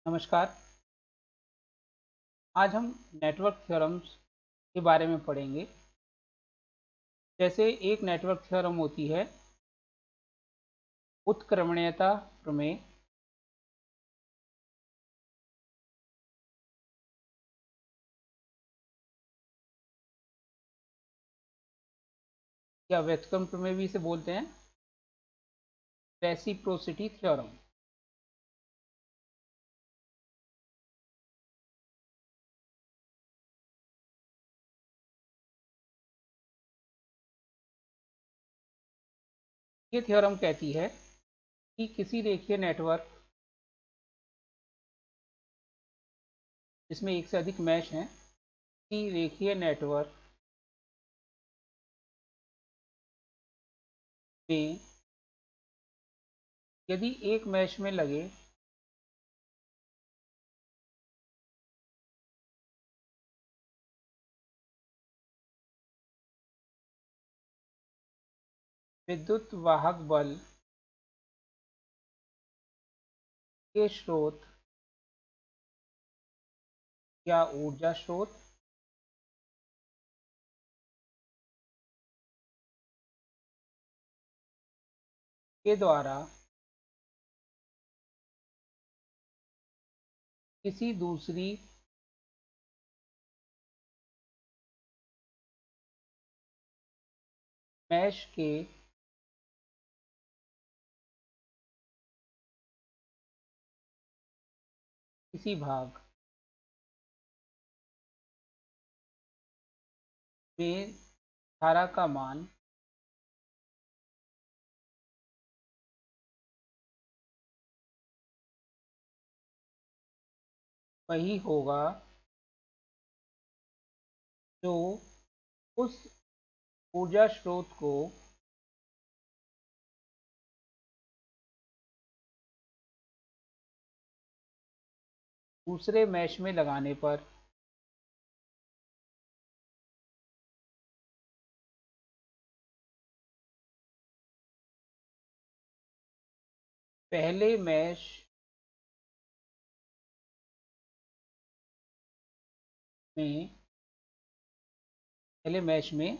नमस्कार। आज हम नेटवर्क थ्योरम्स के बारे में पढ़ेंगे। जैसे एक नेटवर्क थ्योरम होती है उत्क्रमणीयता प्रमेय, या व्युत्क्रम प्रमेय भी इसे बोलते हैं, रेसिप्रोसिटी थ्योरम। ये थ्योरम कहती है कि किसी रेखीय नेटवर्क जिसमें एक से अधिक मैश हैं, कि रेखीय नेटवर्क में यदि एक मैश में लगे विद्युत वाहक बल के स्रोत या ऊर्जा स्रोत के द्वारा किसी दूसरी मैश के किसी भाग में धारा का मान वही होगा जो उस ऊर्जा स्रोत को दूसरे मैश में लगाने पर पहले में पहले मैश में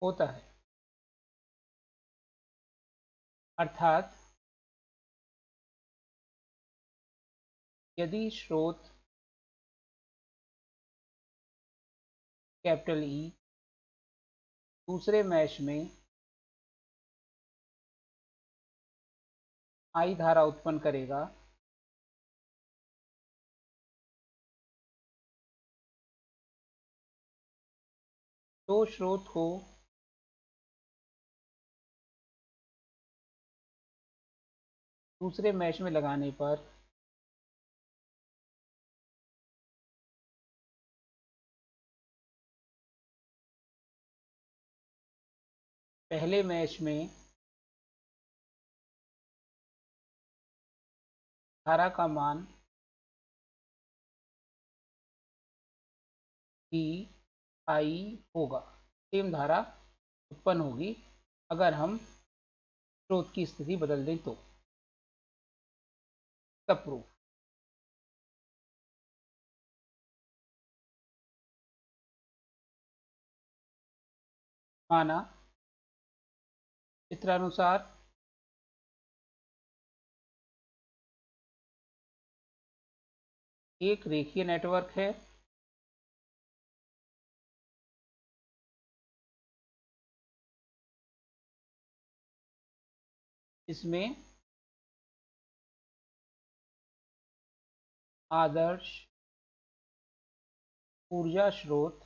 होता है। अर्थात यदि स्रोत कैपिटल ई दूसरे मैश में आई धारा उत्पन्न करेगा, तो स्रोत को दूसरे मैश में लगाने पर पहले मैश में धारा का मान डी आई होगा। सेम धारा उत्पन्न होगी अगर हम स्रोत की स्थिति बदल दें तो। तब प्रूफ माना चित्रानुसार एक रेखीय नेटवर्क है इसमें आदर्श ऊर्जा स्रोत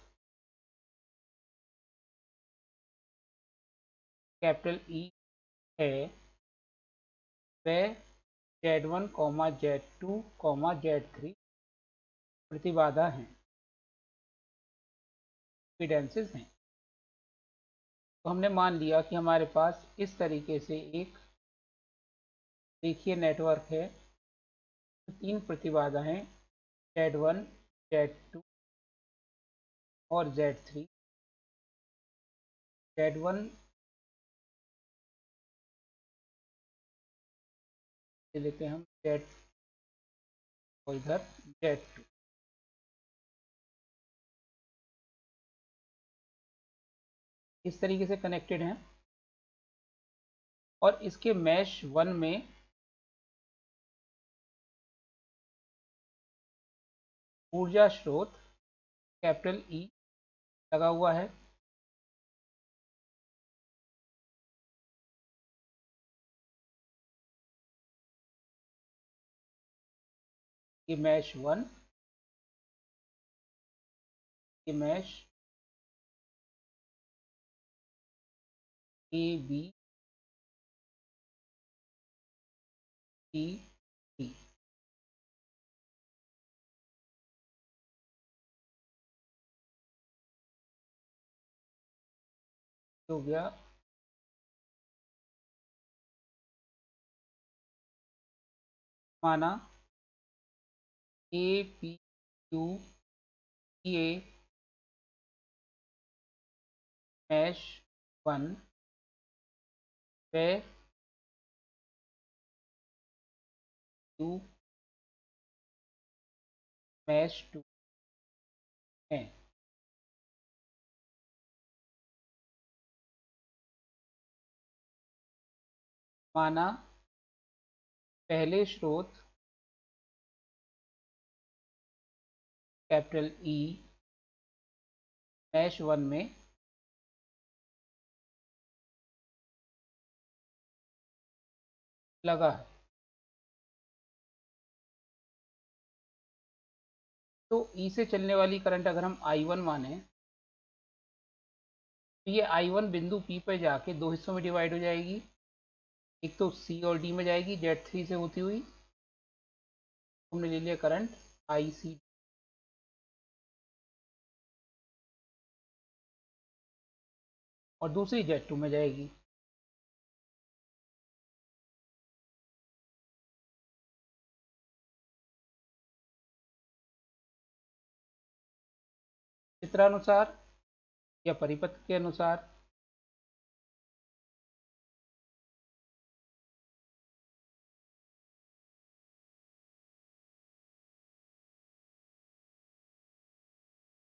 कैपिटल ई है, वह Z1, Z2, Z3 प्रतिबाधा हैं, इम्पीडेंसेस हैं। तो हमने मान लिया कि हमारे पास इस तरीके से एक रेखीय नेटवर्क है, तो तीन प्रतिबाधा हैं Z1, Z2 और Z3। Z1 ले लेते हैं हम Z और इधर Z2। इस तरीके से कनेक्टेड हैं और इसके मैश 1 में ऊर्जा स्रोत कैपिटल ई लगा हुआ है। ये मैश 1, ये mesh A B C D हो गया। माना A P Q A mesh 1 व क्यू मैश 2 है। माना पहले स्रोत कैपिटल ई मैश 1 में लगा है, तो ई से चलने वाली करंट अगर हम I1 माने तो ये I1 बिंदु P पर जाके दो हिस्सों में डिवाइड हो जाएगी। एक तो C और D में जाएगी Z3 से होती हुई, हमने ले लिया करंट IC, और दूसरी Z2 में जाएगी। चित्रानुसार या परिपथ के अनुसार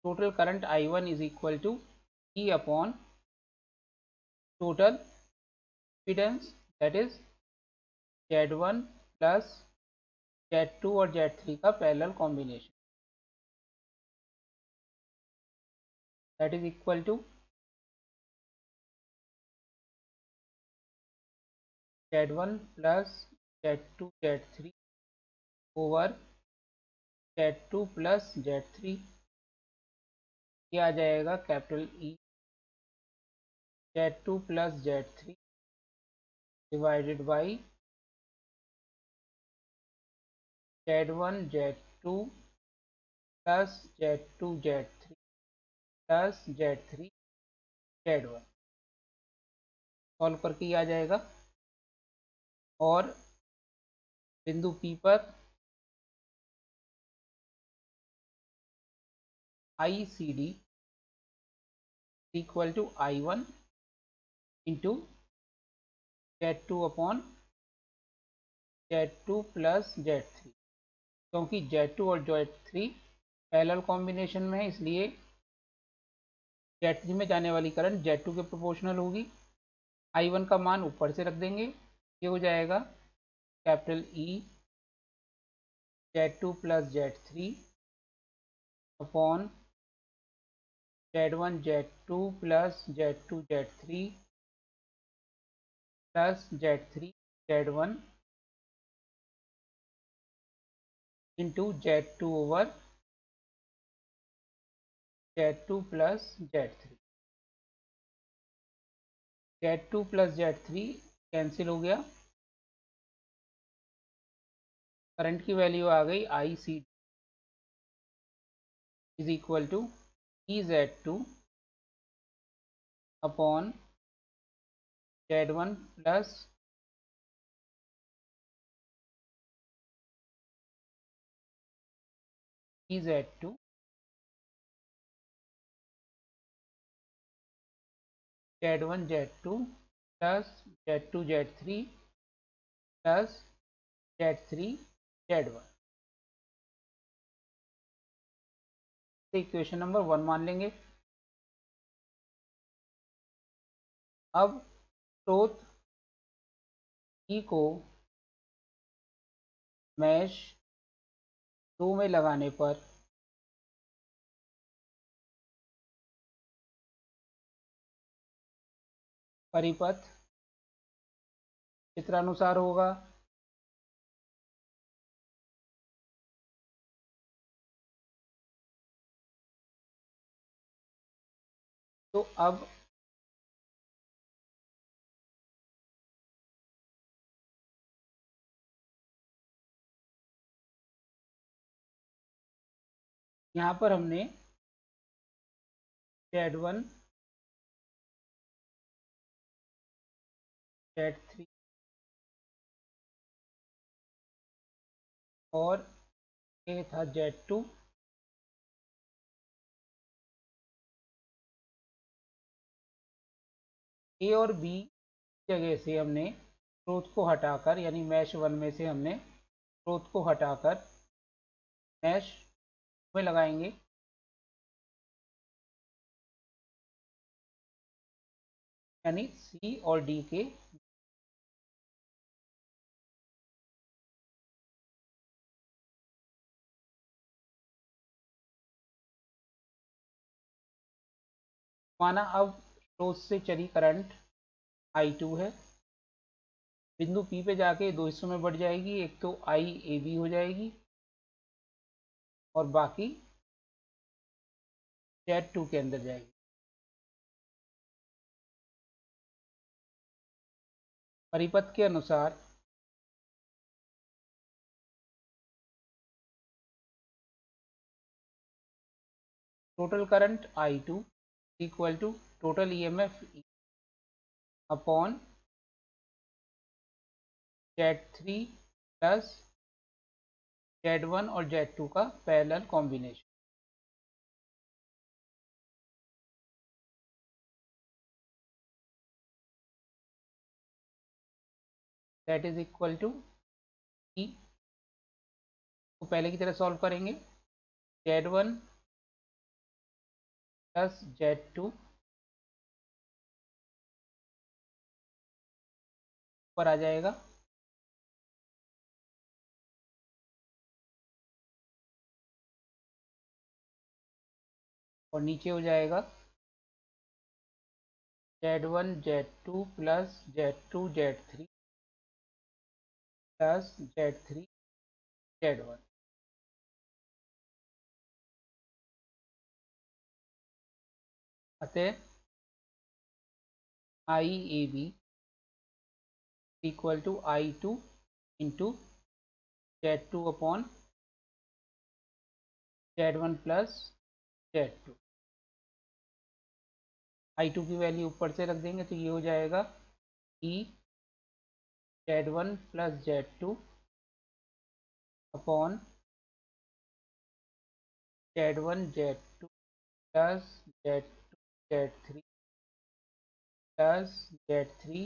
total current I1 is equal to E upon total impedance, that is Z1 plus Z2 और Z3 का parallel combination, that is equal to Z1 plus Z2 Z3 over Z2 plus Z3। ये आ जाएगा capital E Z2 plus Z3 divided by Z1 Z2 plus Z2 Z3 plus Z3 Z1। Solve करके ये आ जाएगा, और बिंदु P पर ICD equal to I1 into Z2 upon Z2 plus Z3। क्योंकि Z2 और Z3 पैरेलल कॉम्बिनेशन में है, इसलिए Z3 में जाने वाली करंट Z2 के प्रोपोर्शनल होगी। I1 का मान ऊपर से रख देंगे, ये हो जाएगा capital E Z2 plus Z3 upon Z1 Z2 plus Z2 Z3 plus Z3 Z1 into Z2 over Z2 plus Z3। Z2 plus Z3 cancel हो गया, करंट की वैल्यू आ गई IC is equal to EZ2 upon Z1 plus EZ2 Z1 Z2 plus Z2 Z3 plus Z3 Z1। Equation number 1 मान लेंगे। अब स्रोत ई को मैश 2 में लगाने पर परिपथ चित्रानुसार होगा। तो अब यहाँ पर हमने Z1 Z3 और ये था Z2, ए और बी जगह से हमने स्रोत को हटाकर, यानी मैश 1 में से हमने स्रोत को हटाकर मैश में लगाएंगे। यानी सी और डी के माना अब स्रोत से चली करंट I2 है, बिंदु P पे जाके दो हिस्सों में बढ़ जाएगी, एक तो IAB हो जाएगी और बाकी Z2 के अंदर जाएगी। परिपथ के अनुसार total current I2 equal to total EMF upon Z3 plus Z1 और Z2 का parallel combination. That is equal to E को पहले की तरह सॉल्व करेंगे। Z1 प्लस Z2 पर आ जाएगा और नीचे हो जाएगा Z1 Z2 plus Z2 Z3 plus Z3 Z1। अतः IAB equal to I2 into Z2 upon Z1 plus Z2। I2 की वैल्यू ऊपर से रख देंगे तो ये हो जाएगा E Z1 plus Z2 upon Z1 Z2 plus Z2 Z3 plus Z3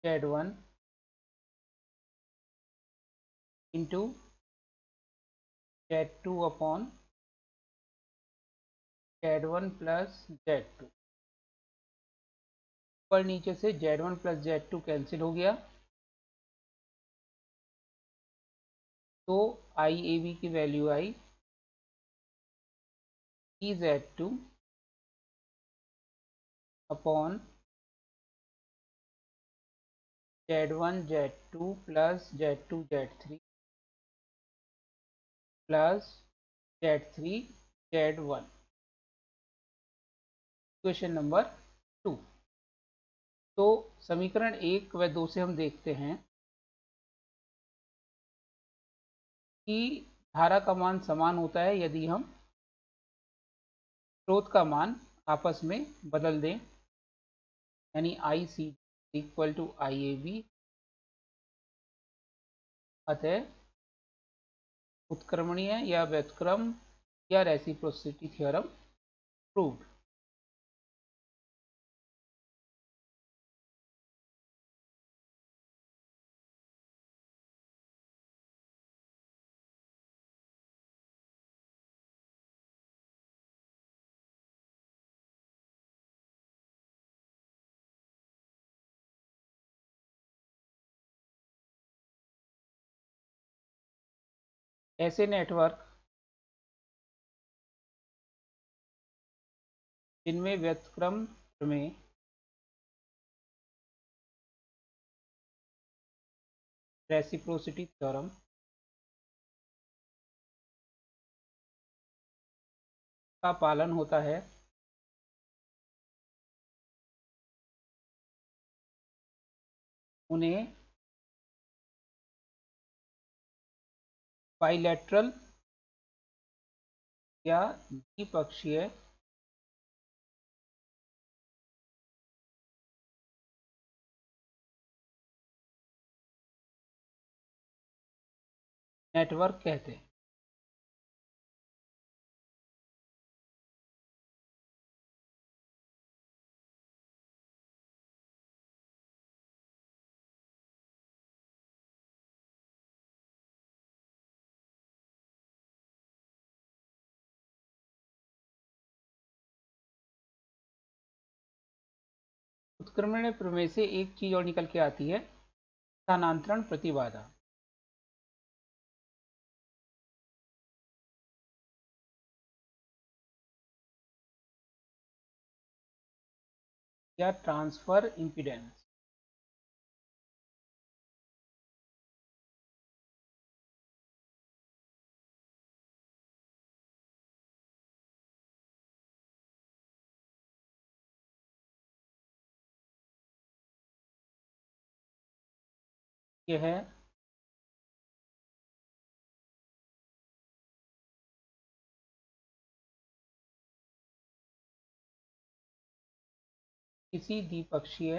Z1 into Z2 upon Z1 plus Z2। ऊपर नीचे से Z1 प्लस Z2 कैंसिल हो गया तो IAB की वैल्यू आई EZ2 upon Z1 Z2 plus Z2 Z3 plus Z3 Z1। Question number 2। तो समीकरण 1 व 2 से हम देखते हैं कि धारा का मान समान होता है यदि हम स्रोत का मान आपस में बदल दें, यानी IC इक्वल टू IAB। अतः उत्क्रमणीय या व्युत्क्रम या रेसिप्रोसिटी थ्योरम प्रूव्ड। ऐसे नेटवर्क जिनमें व्युत्क्रम प्रमेय, रेसिप्रोसिटी थ्योरम का पालन होता है, उन्हें बाइलैटरल या द्विपक्षीय नेटवर्क कहते हैं। उत्क्रमण प्रमेय से एक चीज और निकल के आती है, स्थानांतरण प्रतिबाधा। या ट्रांसफर इम्पीडेंस। यह है किसी द्विपक्षीय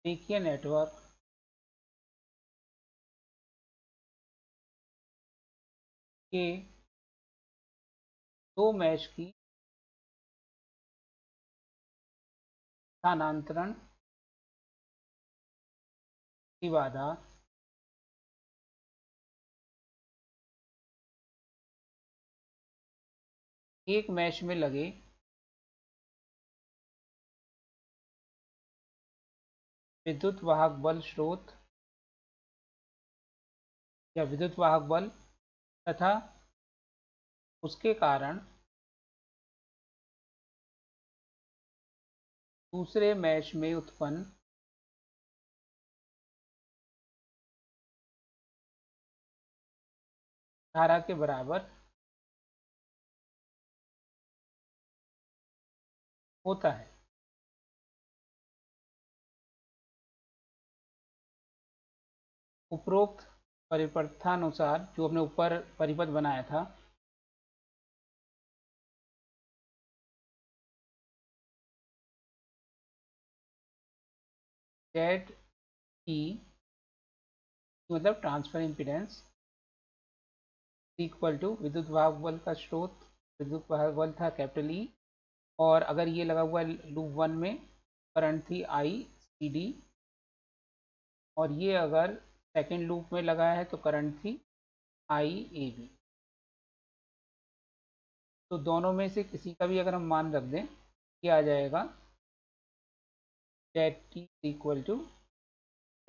रेखीय नेटवर्क के दो मैश की स्थानांतरण प्रतिबाधा एक मैश में लगे विद्युत वाहक बल स्रोत या विद्युत वाहक बल तथा उसके कारण दूसरे मैश में उत्पन्न धारा के बराबर होता है। उपरोक्त परिपथानुसार जो हमने ऊपर परिपथ बनाया था, जेड ई मतलब ट्रांसफर इम्पीडेंस इक्वल टू विद्युत वाहक बल का स्रोत, विद्युत वाहक बल था कैपिटल ई, और अगर ये लगा हुआ लूप वन में करंट थी आई सी डी, और ये अगर सेकेंड लूप में लगा है तो करंट थी आई ए बी। तो दोनों में से किसी का भी अगर हम मान रख दें, ये आ जाएगा Z T equal to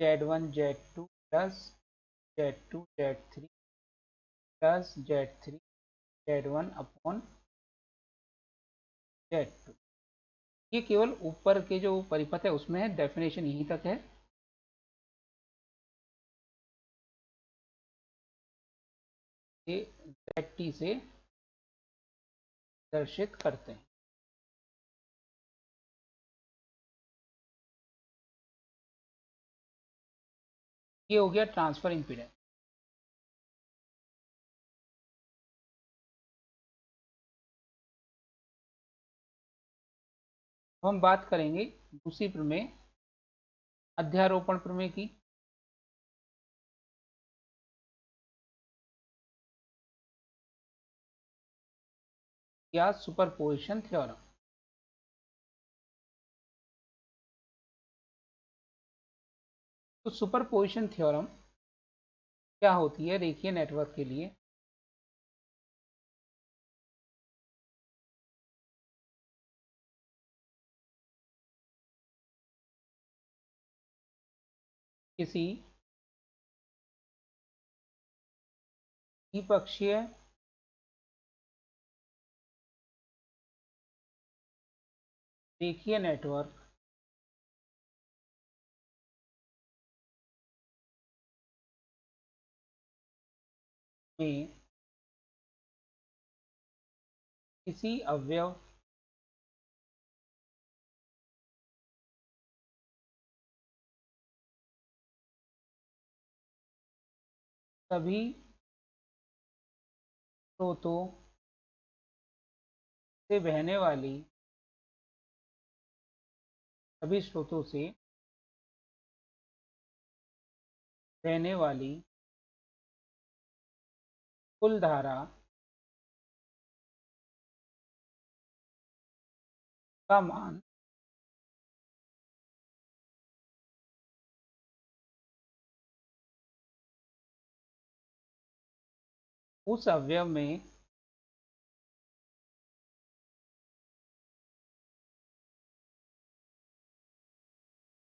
Z one Z two plus Z two Z three plus Z three Z one upon Z two. ये केवल ऊपर के जो परिपथ है उसमें है, डेफिनेशन यहीं तक है। ये जेड टी से दर्शित करते हैं। ये हो गया ट्रांसफर इम्पीडेंस। हम बात करेंगे दूसरी प्रमेय, अध्यारोपण प्रमेय की, या सुपरपोजिशन थ्योरम। तो सुपरपोजिशन थ्योरम क्या होती है रेखीय नेटवर्क के लिए? किसी द्विपक्षीय रेखीय नेटवर्क में किसी अवयव सभी स्रोतों से बहने वाली सभी स्रोतों से बहने वाली कुल धारा का मान उस अवयव में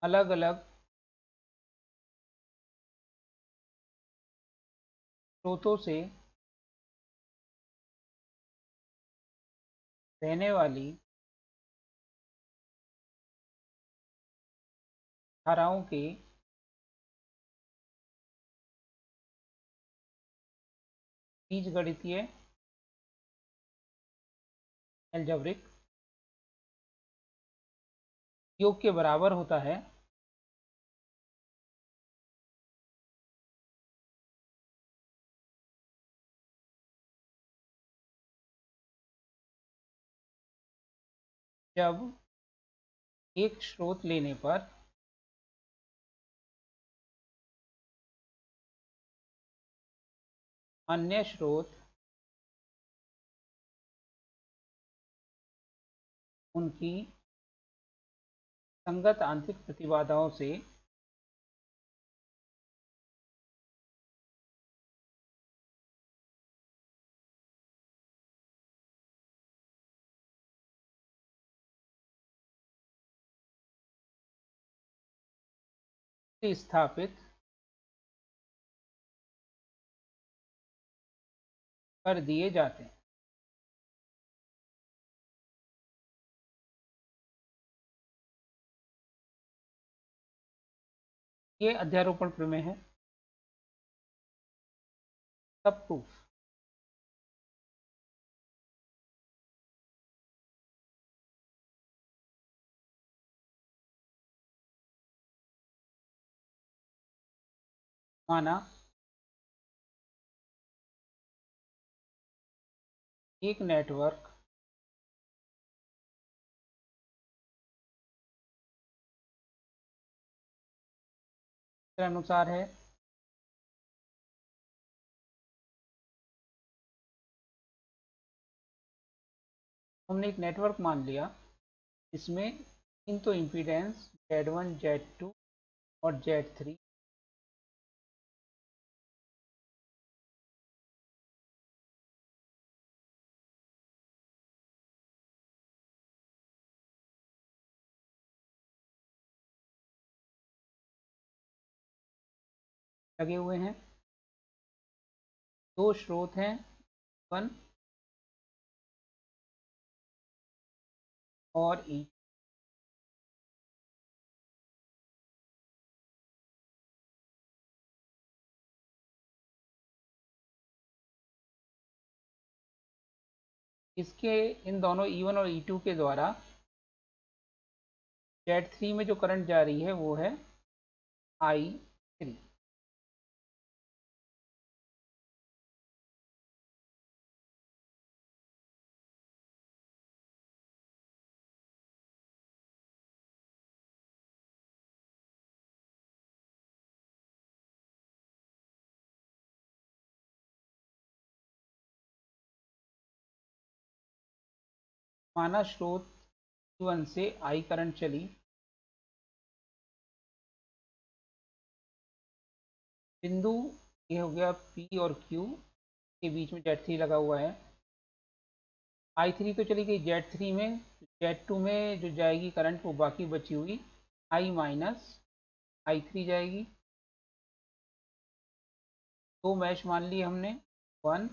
अलग अलग स्रोतों से बहने वाली धाराओं के बीजगणितीय एल्जेब्रिक योग के बराबर होता है जब एक स्रोत लेने पर अन्य स्रोत उनकी संगत आंतरिक प्रतिबाधाओं से स्थापित कर दिए जाते हैं। ये अध्यारोपण प्रमेय है। सब प्रूफ। माना एक नेटवर्क के अनुसार है हमने एक नेटवर्क मान लिया इसमें तीन तो इम्पीडेंस Z1 Z2 और Z3 लगे हुए हैं। दो स्रोत हैं वन और ई। इसके इन दोनों E1 और E2 के द्वारा Z3 में जो करंट जा रही है वो है I3। माना स्रोत Q1 से I करंट चली, बिंदु ये हो गया P और Q के बीच में Z3 लगा हुआ है। I3 तो चली गई Z3 में, Z2 में जो जाएगी करंट वो बाकी बची हुई I माइनस I3 जाएगी। दो मैश मान लिए हमने, 1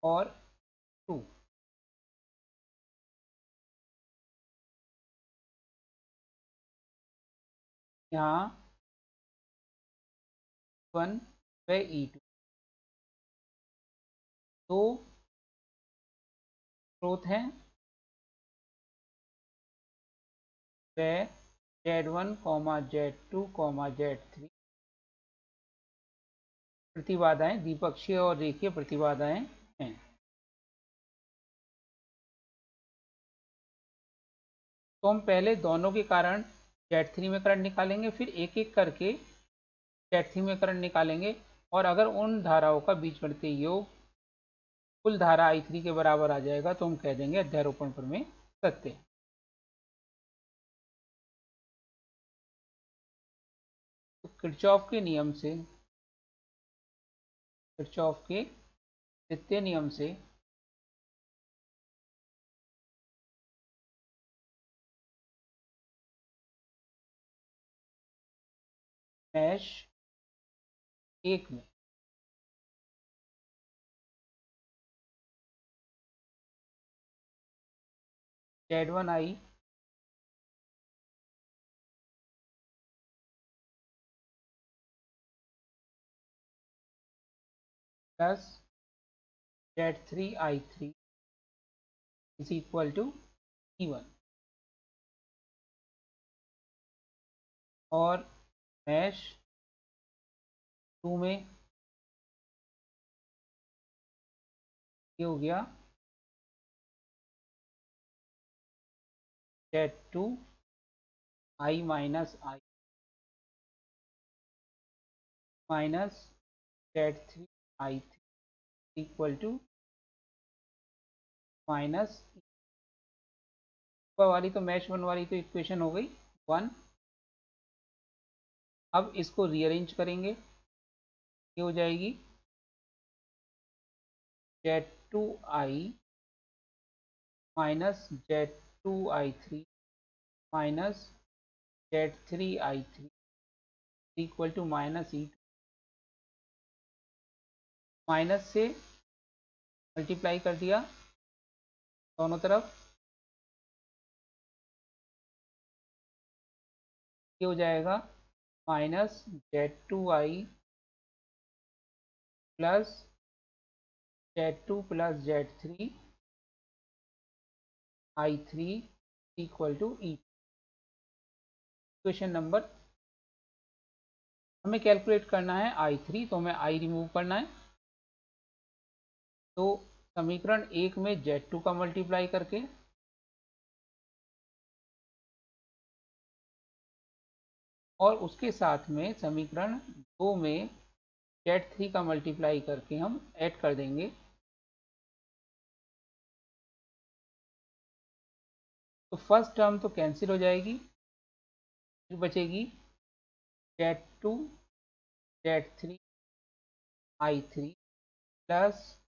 और 2। यहाँ 1 व E2 दो स्रोत हैं, व Z1 Z2 Z3 प्रतिबाधाएं द्विपक्षीय और रेखीय प्रतिबाधाएं हैं। तो हम पहले दोनों के कारण Z3 में करंट निकालेंगे, फिर एक एक करके Z3 में करंट निकालेंगे, और अगर उन धाराओं का बीजगणितीय योग कुल धारा I3 के बराबर आ जाएगा तो हम कह देंगे अध्यारोपण प्रमेय सत्य है। तो किरचॉफ के नियम से, किरचॉफ के द्वितीय नियम से मैश एक में Z1I plus Z3I3 is equal to E1, और मैश 2 में ये हो गया Z2I minus I minus Z3I3 equal to minus वाली, तो मैश 1 वाली तो इक्वेशन हो गई 1। अब इसको रीअरेंज करेंगे, ये हो जाएगी Z2I minus Z2I3 minus Z3I3 equal to minus E2, minus से मल्टीप्लाई कर दिया दोनों तरफ, ये हो जाएगा minus Z2I plus Z2 plus Z3I3 equal to E। Equation number, हमें कैलकुलेट करना है I3, तो हमें I रिमूव करना है। तो समीकरण 1 में Z2 का मल्टीप्लाई करके और उसके साथ में समीकरण 2 में Z3 का मल्टीप्लाई करके हम ऐड कर देंगे। तो फर्स्ट टर्म तो कैंसिल हो जाएगी, फिर बचेगी Z2 Z3I3 plus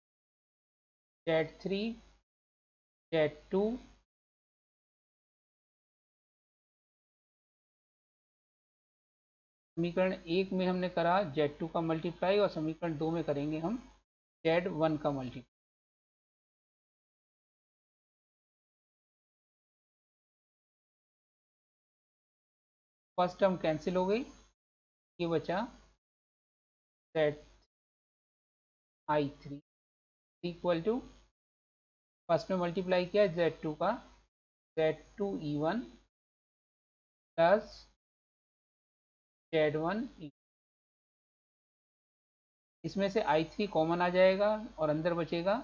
Z3 Z2 समीकरण 1 में हमने करा Z2 का मल्टीप्लाई, और समीकरण 2 में करेंगे हम Z1 का मल्टीप्लाई। फर्स्ट टर्म कैंसिल हो गई, ये बचा Z3 इक्वल टू, फर्स्ट में मल्टीप्लाई किया Z2 का, Z2E1 प्लस Z1, इसमें से I3 कॉमन आ जाएगा और अंदर बचेगा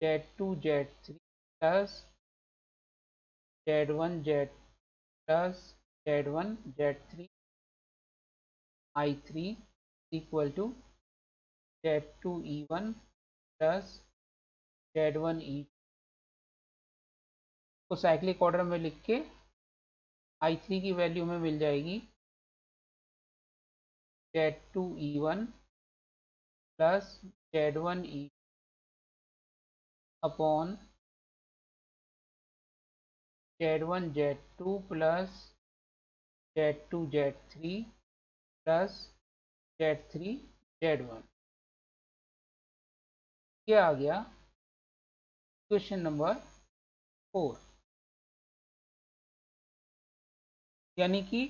Z2 Z3 plus Z1 Z plus Z1 Z3 I3 equal to Z2 E1 plus Z1 E को साइक्लिक ऑर्डर में लिख के I3 की वैल्यू में मिल जाएगी Z2 E1 plus Z1 E upon Z1 Z2 plus Z2 Z3 plus Z3 Z1। ये आ गया question number 4। यानी कि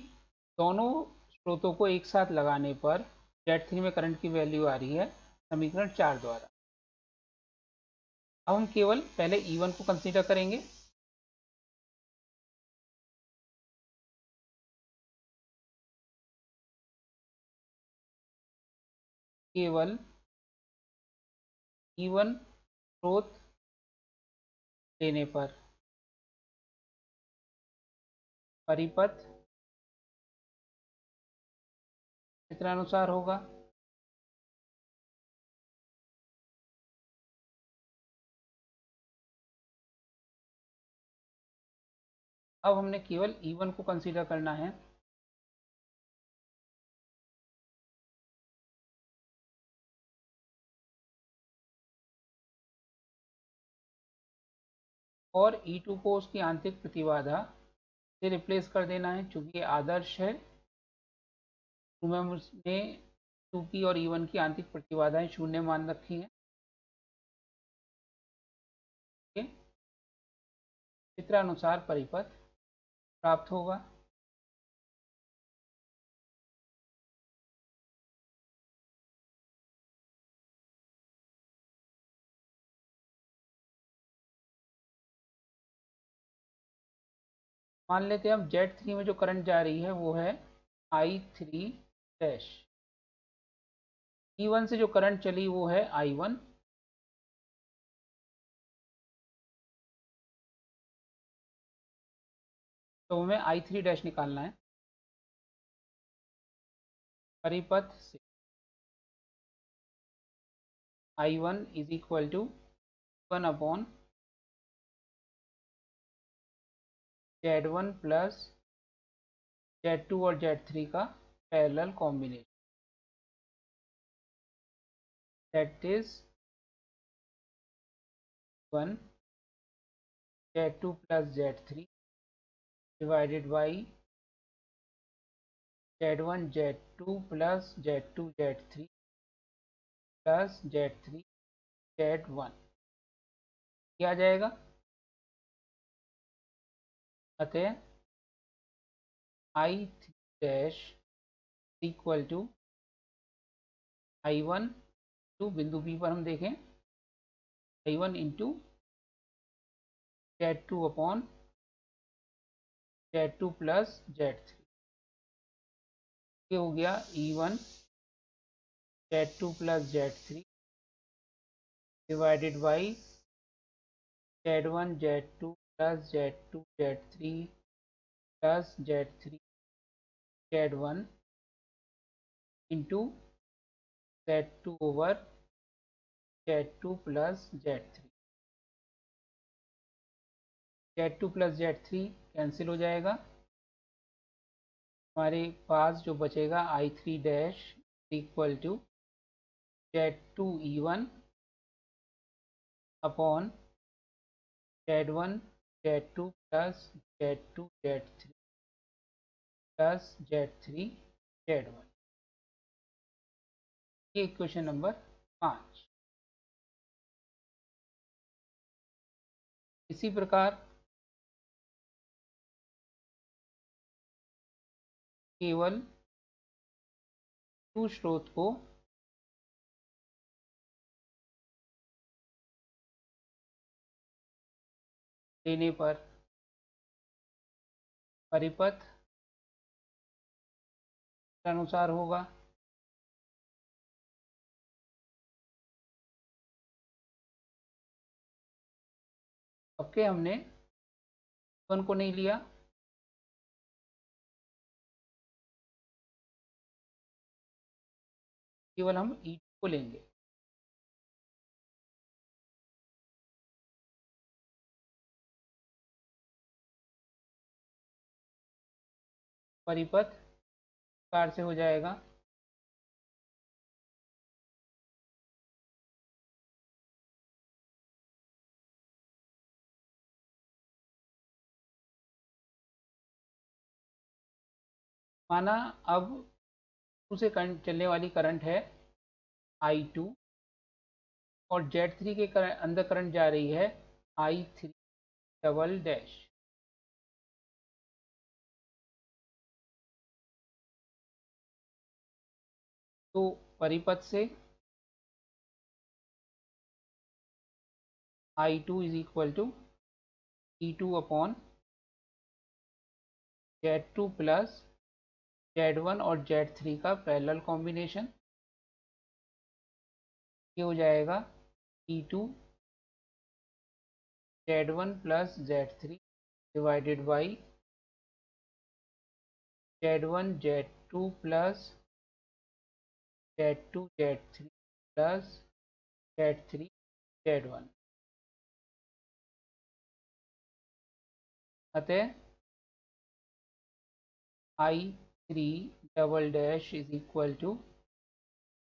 दोनों स्रोतों को एक साथ लगाने पर Z3 में करंट की वैल्यू आ रही है समीकरण 4 द्वारा। अब हम केवल पहले E1 को कंसीडर करेंगे। केवल E1 स्रोत लेने पर परिपथ चित्रानुसार होगा। अब हमने केवल E1 को कंसीडर करना है। और E2 को उसकी आंतरिक प्रतिबाधा से रिप्लेस कर देना है। चूंकि ये आदर्श है तो मैं उसने 2 की और E1 की आंतरिक प्रतिबाधाएं शून्य मान रखी हैं। चित्रानुसार परिपथ प्राप्त होगा। मान लेते हैं हम Z3 में जो करंट जा रही है वो है I3 डैश। E1 से जो करंट चली वो है I1। तो हमें I3 डैश निकालना है। परिपथ से I1 is equal to 1 upon Z1 plus Z2 और Z3 का parallel combination, that is 1 Z2 plus Z3 divided by Z1 Z2 plus Z2 Z3 plus Z3 Z1 क्या आ जाएगा। अतः I3 dash equal to I1 to बिंदु P पर हम देखें I1 into Z2 upon Z2 plus Z3। ये हो गया E1 Z2 plus Z3 divided by Z1 Z2 plus Z2 Z3 plus Z3 Z1 into Z2 over Z2 plus Z3। Z2 plus Z3 cancel हो जाएगा। हमारे पास जो बचेगा I3 dash equal to Z2 E1 upon Z1 Z2 plus Z2 Z3 plus Z3 Z1। ये equation number 5। इसी प्रकार केवल टू स्रोत को लेने पर परिपथ अनुसार होगा। ओके, हमने वन को नहीं लिया, केवल हम E2 को लेंगे। परिपथ कार से हो जाएगा। माना अब उसे करंट चलने वाली करंट है I2 और Z3 के अंदर करंट जा रही है I3 डबल डैश। तो परिपथ से I2 is equal to E2 upon Z2 plus Z1 और Z3 का पैरेलल कॉम्बिनेशन। ये हो जाएगा E2 Z1 plus Z3 divided by Z1 Z2 plus Z2 Z3 plus Z3 Z1। अतः I3 double dash is equal to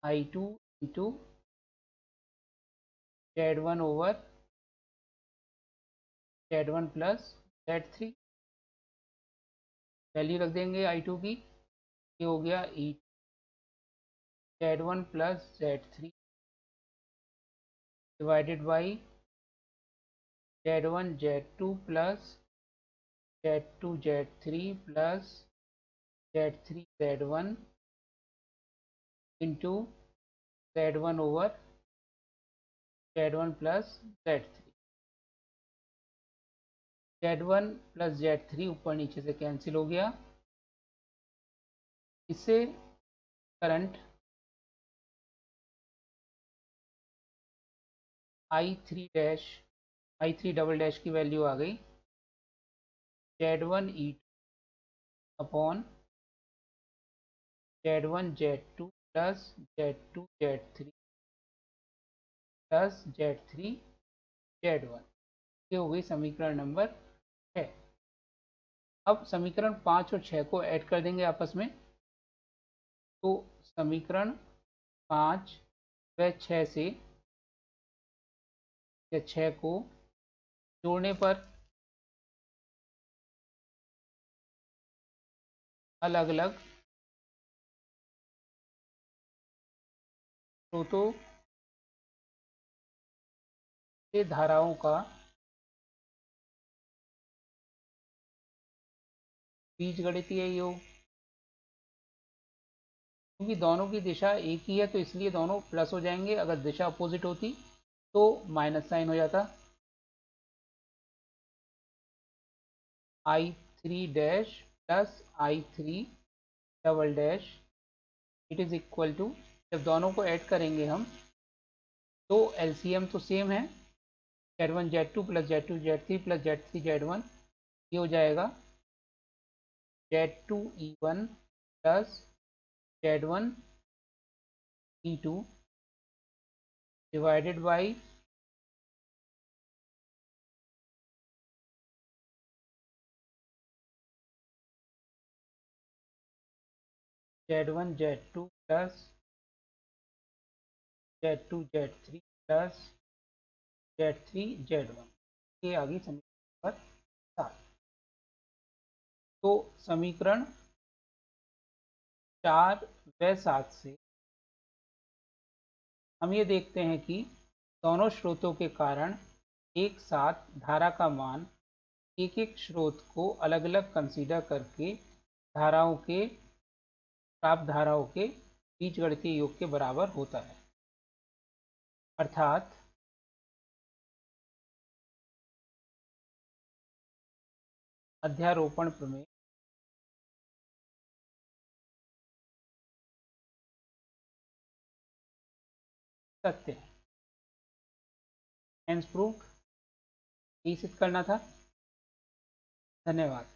I2 into Z1 over Z1 plus Z3। Value रख देंगे I2 की। ये हो गया E Z1 plus Z3 divided by Z1 Z2 plus Z2 Z3 plus Z3 Z1 into Z1 over Z1 plus Z3। Z1 plus Z3 ऊपर नीचे से cancel हो गया। इससे करंट I3 डबल डैश की वैल्यू आ गई Z1 E2 upon Z1 Z2 plus Z2 Z3 plus Z3 Z1। ये हो गई समीकरण नंबर 6। अब समीकरण 5 और 6 को ऐड कर देंगे आपस में। तो समीकरण 5 व 6 से या 6 को जोड़ने पर अलग अलग स्रोतों से धाराओं का बीजगणितीय योग। क्योंकि दोनों की दिशा एक ही है तो इसलिए दोनों प्लस हो जाएंगे। अगर दिशा अपोजिट होती तो माइनस साइन हो जाता। I3 dash plus I3 double dash it is equal to, जब दोनों को ऐड करेंगे हम तो एलसीएम तो सेम है Z1 Z2 plus Z2 Z3 plus Z3 Z1। ये हो जाएगा Z2 E1 plus Z1 E2 divided by Z1 Z2 plus Z2 Z3 plus Z3 Z1। ये आ गई समीकरण नंबर 7। तो समीकरण 4 व 7 से हम ये देखते हैं कि दोनों स्रोतों के कारण एक साथ धारा का मान एक एक स्रोत को अलग अलग कंसीडर करके धाराओं के प्राप्त धाराओं के बीजगणितीय योग के बराबर होता है। अर्थात अध्यारोपण प्रमेय सत्य है। Hence proved. यही सिद्ध करना था। धन्यवाद।